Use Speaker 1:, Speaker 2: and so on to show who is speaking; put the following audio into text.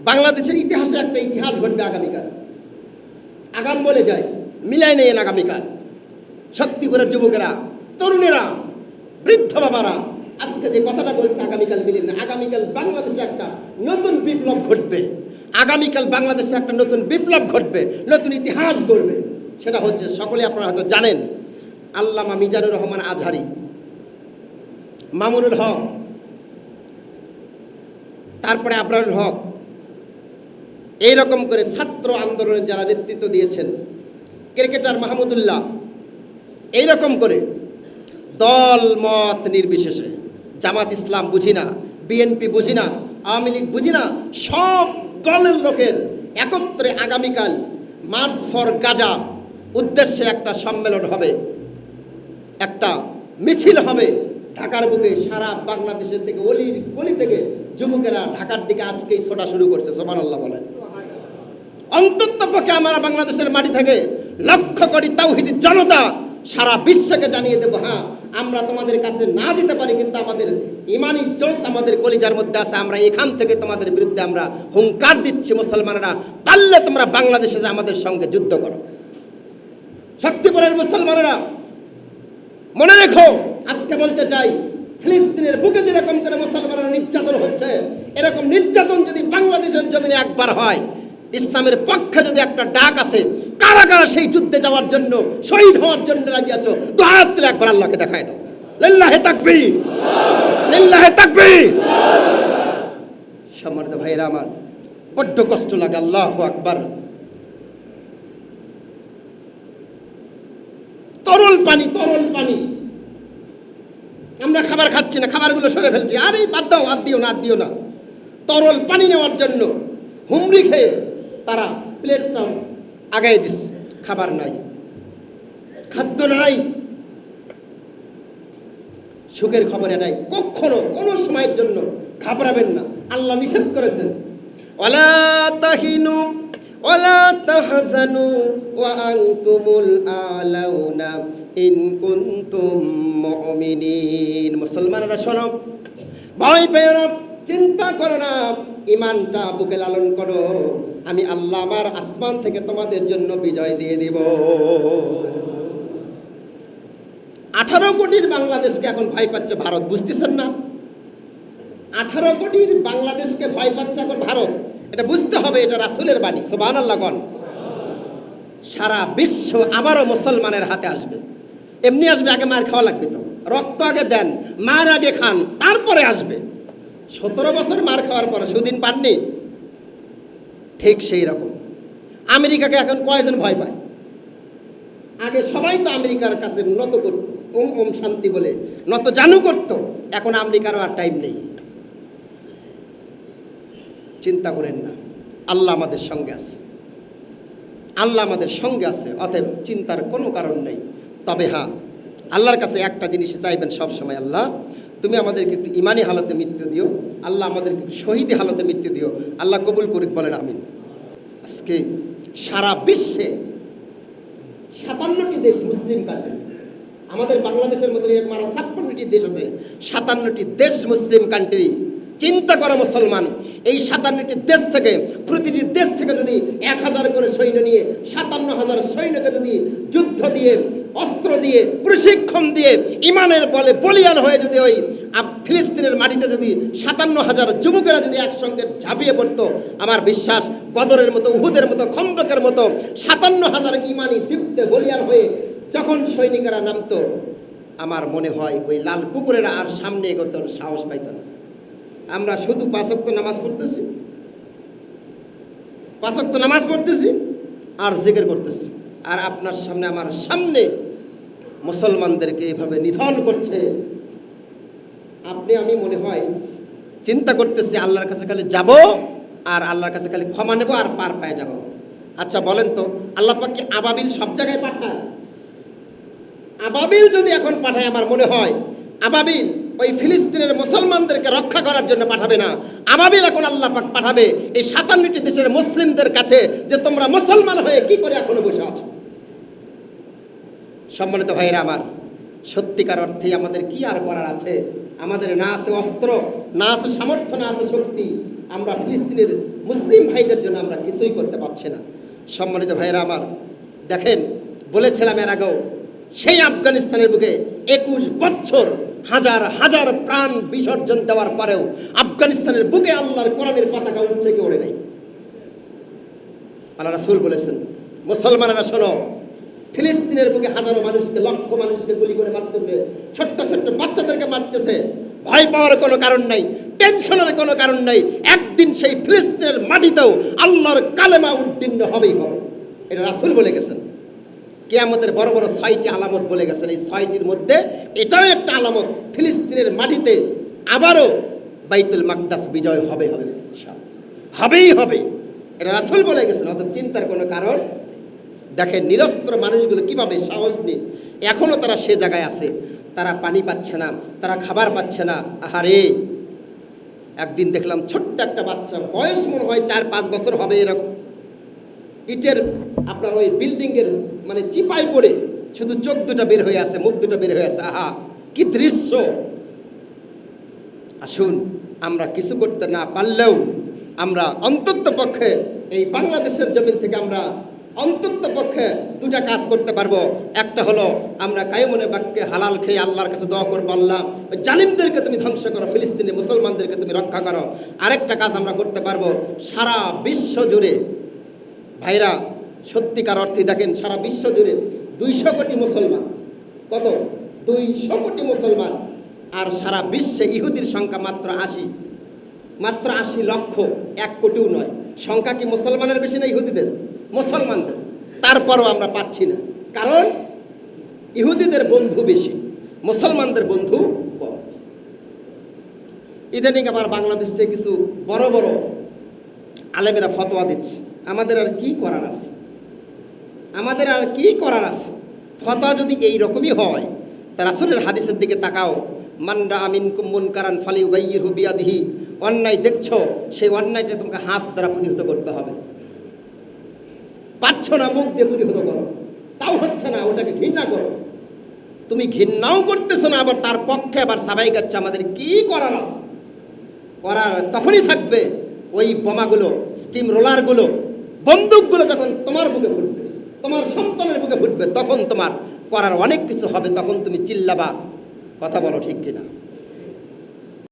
Speaker 1: বাংলাদেশের ইতিহাসে একটা ইতিহাস ঘটবে আগামীকাল। আগাম বলে যায়, মিলাই নেন আগামীকাল। শক্তিপুরের যুবকেরা, তরুণেরা, বৃদ্ধ বাবারা আজকে যে কথাটা বলছে আগামীকাল মিলেন না। আগামীকাল বাংলাদেশে একটা নতুন বিপ্লব ঘটবে। আগামীকাল বাংলাদেশে একটা নতুন বিপ্লব ঘটবে, নতুন ইতিহাস গড়বে। সেটা হচ্ছে, সকলে আপনারা হয়তো জানেন, আল্লামা মিজানুর রহমান আজহারি, মামুনুল হক, তারপরে আবরারুল হক, এইরকম করে ছাত্র আন্দোলনে যারা নেতৃত্ব দিয়েছেন, ক্রিকেটার মাহমুদুল্লাহ, এইরকম করে দল মত নির্বিশেষে, জামাত ইসলাম বুঝি না, বিএনপি বুঝি না, আওয়ামী লীগ বুঝি না, সব দলের লোকের একত্রে আগামীকাল মার্চ ফর গাজা উদ্দেশ্যে একটা সম্মেলন হবে, একটা মিছিল হবে ঢাকার বুকে। সারা বাংলাদেশের থেকে অলির গলি থেকে যুবকেরা ঢাকার দিকে আজকেই ছোটা শুরু করছে। সুবহানাল্লাহ বলেন। অন্ততপক্ষে আমরা বাংলাদেশের মাটি থেকে লক্ষ কোটি তাওহীদি জনতা সারা বিশ্বকে জানিয়ে দেব, হ্যাঁ আমরা তোমাদের কাছে না যেতে পারি, কিন্তু আমাদের ইমানি জোশ আমাদের কলিজার মধ্যে আছে। আমরা এখান থেকে তোমাদের বিরুদ্ধে আমরা হুঙ্কার দিচ্ছি, মুসলমানেরা পারলে তোমরা বাংলাদেশে যে আমাদের সঙ্গে যুদ্ধ করো। শক্তিপুরের মুসলমানেরা মনে রেখো, আজকে বলতে চাই, ফিলিস্তিনের বুকে যেরকম করে মুসলমানেরা নির্যাতন হচ্ছে, এরকম নির্যাতন যদি বাংলাদেশের জমিনে একবার হয়, ইসলামের পক্ষে যদি একটা ডাক আসে, কারা কারা সেই যুদ্ধে যাওয়ার জন্য, শহীদ হওয়ার জন্য রাজি আছো, তো হাত তুলে একবার আল্লাহকে দেখায় দাও। লিল্লাহি তাকবীর, লিল্লাহি তাকবীর। সম্মানিত ভাইরা আমার, বড্ড কষ্ট লাগে। আল্লাহু আকবার। তরল পানি, তরল পানি। আমরা খাবার খাচ্ছি না, খাবারগুলো সরে ফেলছি, আরে বাদ দাও, হাত দিও না, হাত দিও না। তরল পানি নেওয়ার জন্য হুমড়ি খেয়ে তারা প্লেটটা আগায় দিচ্ছে। খাবার নাই, খাদ্য নাই, সুখের খবর এটাই, কখনো কোনো সময়ের জন্য ঘাবড়াবেন না। আল্লাহ নিষেধ করেছেন, ওয়ালা তাহিনু ওয়ালা তাহজানু ওয়া আনতুমুল আলাউনা ইন কুনতুম মুমিনিন। মুসলমানেরা শোনো, ভয় পেও না, চিন্তা করো না, ইমানটা বুকে লালন করো, আমি আল্লাহ আমার আসমান থেকে তোমাদের জন্য বিজয় দিয়ে দিব। 18 কোটির বাংলাদেশকে এখন ভয় পাচ্ছে ভারত, বুঝতেছেন না? 18 কোটির বাংলাদেশকে ভয় পাচ্ছে এখন ভারত, এটা বুঝতে হবে, এটা রাসূলের বাণী। সুবহানাল্লাহ গণ। সারা বিশ্ব আবারও মুসলমানের হাতে আসবে। এমনি আসবে, আগে মার খাওয়া লাগবে, তো রক্ত আগে দেন, মার আগে খান, তারপরে আসবে। 17 বছর মার খাওয়ার পরে সুদিন পাননি? ঠিক সেই রকম আমেরিকাকে এখন কয়জন ভয় পায়? আগে সবাই তো আমেরিকার কাছে নত করত, ওম ওম শান্তি বলে নত জানু করত। এখন আমেরিকারও আর টাইম নেই। চিন্তা করেন না, আল্লাহ আমাদের সঙ্গে আছে, আল্লাহ আমাদের সঙ্গে আছে, অতএব চিন্তার কোনো কারণ নেই। তবে হ্যাঁ, আল্লাহর কাছে একটা জিনিস চাইবেন সব সময়, আল্লাহ তুমি আমাদেরকে একটু ইমানি হালতে মৃত্যু দিও, আল্লাহ আমাদেরকে শহীদি হালতে মৃত্যু দিও। আল্লাহ কবুল করুক, বলেন আমিন। আজকে সারা বিশ্বে 57টি দেশ মুসলিম কান্ট্রি, আমাদের বাংলাদেশের মতো এরকম আরো 56টি দেশ আছে, 57টি দেশ মুসলিম কান্ট্রি। চিন্তা করো মুসলমান, এই 57টি দেশ থেকে, প্রতিটি দেশ থেকে যদি 1000 করে সৈন্য নিয়ে 57,000 সৈন্যকে যদি যুদ্ধ দিয়ে, অস্ত্র দিয়ে, প্রশিক্ষণ দিয়ে, ইমানের বলে বলিয়ান হয়ে যদি ওই ফিলিস্তিনের মাটিতে যদি 57,000 যুবকেরা যদি একসঙ্গে ঝাঁপিয়ে পড়তো, আমার বিশ্বাস বদরের মতো, উহুদের মতো, খন্দকের মতো 57,000 ইমানি দীপ্তে বলিয়ান হয়ে যখন সৈনিকেরা নামতো, আমার মনে হয় ওই লাল কুকুরেরা আর সামনে এগোতে সাহস পাইত না। আমরা শুধু 5 ওয়াক্ত নামাজ পড়তেছি, 5 ওয়াক্ত নামাজ পড়তেছি আর জিকির করতেছি, আর আপনার সামনে, আমার সামনে মুসলমানদেরকে এভাবে নিধন করছে। আপনি আমি মনে হয় চিন্তা করতেছি আল্লাহর কাছে খালি যাব আর আল্লাহর কাছে খালি ক্ষমা নেব আর পার পায়ে যাব। আচ্ছা বলেন তো, আল্লাহ পাক কি আবাবিল সব জায়গায় পাঠায়? আবাবিল যদি এখন পাঠায়, আমার মনে হয় আবাবিল ওই ফিলিস্তিনের মুসলমানদেরকে রক্ষা করার জন্য পাঠাবে না। আবাবিল এখন আল্লাহ পাক পাঠাবে এই 57টি দেশের মুসলিমদের কাছে, যে তোমরা মুসলমান হয়ে কি করে এখনো বসে আছো। সম্মানিত ভাইরা আমার, সত্যিকার অর্থে আমাদের কি আর করার আছে? আমাদের না আছে অস্ত্র, না আছে সামর্থ্য, না আছে শক্তি, আমরা ফিলিস্তিনের মুসলিম ভাইদের জন্য আমরা কিছুই করতে পারছি না। সম্মানিত ভাইয়েরা আমার, দেখেন, বলেছিলাম এর আগেও, সেই আফগানিস্তানের বুকে 21 বছর হাজার হাজার প্রাণ বিসর্জন দেওয়ার পরেও আফগানিস্তানের বুকে আল্লাহর কোরআনের পতাকা উঠছে কি ওড়ে নাই। আল্লাহ রাসূল বলেছেন, মুসলমানেরা শোনো, ফিলিস্তিনের বুকে হাজারো মানুষকে, লক্ষ মানুষকে গুলি করে মারতেছে, ছোট্ট ছোট্ট বাচ্চাদেরকে মারতেছে। ভয় পাওয়ার কোনো কারণ নাই, টেনশনের কোনো কারণ নাই। একদিন সেই ফিলিস্তিনের মাটিতেও আল্লাহর কালেমা উদ্দীর্ণ হবেই হবে। এটা রাসূল বলে গেছেন। কিয়ামতের বড় বড় 6টি আলামত বলে গেছেন। এই 6টির মধ্যে এটাও একটা আলামত, ফিলিস্তিনের মাটিতে আবারও বাইতুল মাকদাস বিজয় হবে, হবেই হবে। এটা রাসূল বলে গেছেন, অত চিন্তার কোনো কারণ। দেখেন নিরস্ত্র মানুষগুলো কিভাবে সাহস নিয়ে এখনো তারা সে জায়গায় আছে। তারা পানি পাচ্ছে না, তারা খাবার পাচ্ছে না। আহারে, একদিন দেখলাম ছোট্ট একটা বাচ্চা, বয়স মনে হয় 4-5 বছর হবে এরকম, ইটের আপনার ওই বিল্ডিংয়ের মানে চিপায় পড়ে শুধু চোখ দুটো বের হয়ে আছে, মুখ দুটো বের হয়ে আছে। আহা, কি দৃশ্য! আসুন, আমরা কিছু করতে না পারলেও আমরা অন্তত পক্ষে এই বাংলাদেশের জমিন থেকে আমরা অন্তত পক্ষে 2টা কাজ করতে পারবো। একটা হলো আমরা কায়মনে বাক্যে হালাল খেয়ে আল্লাহর কাছে দোয়া করবো, আল্লাহ জালিমদেরকে তুমি ধ্বংস করো, ফিলিস্তিনি মুসলমানদেরকে তুমি রক্ষা করো। আরেকটা কাজ আমরা করতে পারবো, সারা বিশ্ব জুড়ে ভাইরা, সত্যিকার অর্থে দেখেন, সারা বিশ্ব জুড়ে 200 কোটি মুসলমান। কত? 200 কোটি মুসলমান। আর সারা বিশ্বে ইহুদির সংখ্যা মাত্র 80 লক্ষ, 1 কোটিও নয়। সংখ্যা কি মুসলমানের বেশি না ইহুদিদের? মুসলমানদের। তারপরও আমরা পাচ্ছি না, কারণ ইহুদিদের বন্ধু বেশি, মুসলমানদের বন্ধু কম। ইদানিং আবার বাংলাদেশ থেকে কিছু বড় বড় আলেমেরা ফতোয়া দিচ্ছে। আমাদের আর কি করার আছে? আমাদের আর কি করার আছে? ফতোয়া যদি এই রকমই হয়, তা রাসূলের হাদিসের দিকে তাকাও, মান রাআ মিনকুম মুনকারান ফালিয়ুগাইয়িরহু বিয়াদিহি। অন্যায় দেখছো, সেই অন্যায়টা তোমাকে হাত দ্বারা প্রতিহত করতে হবে। পারছো না, মুখ দিয়ে প্রতিহত করো, তাও হচ্ছে না, ওটাকে ঘৃণা করো। তুমি ঘৃণাও করতেছো না, আবার তার পক্ষে আবার সাবাই গাচ্ছে। আমাদের কি করার আছে? করার তখনই থাকবে ওই বোমাগুলো, স্টিম রোলারগুলো, বন্দুকগুলো যখন তোমার বুকে ফুটবে, তোমার সন্তানের বুকে ফুটবে, তখন তোমার করার অনেক কিছু হবে। তখন তুমি চিল্লাবা। কথা বলো, ঠিক কিনা?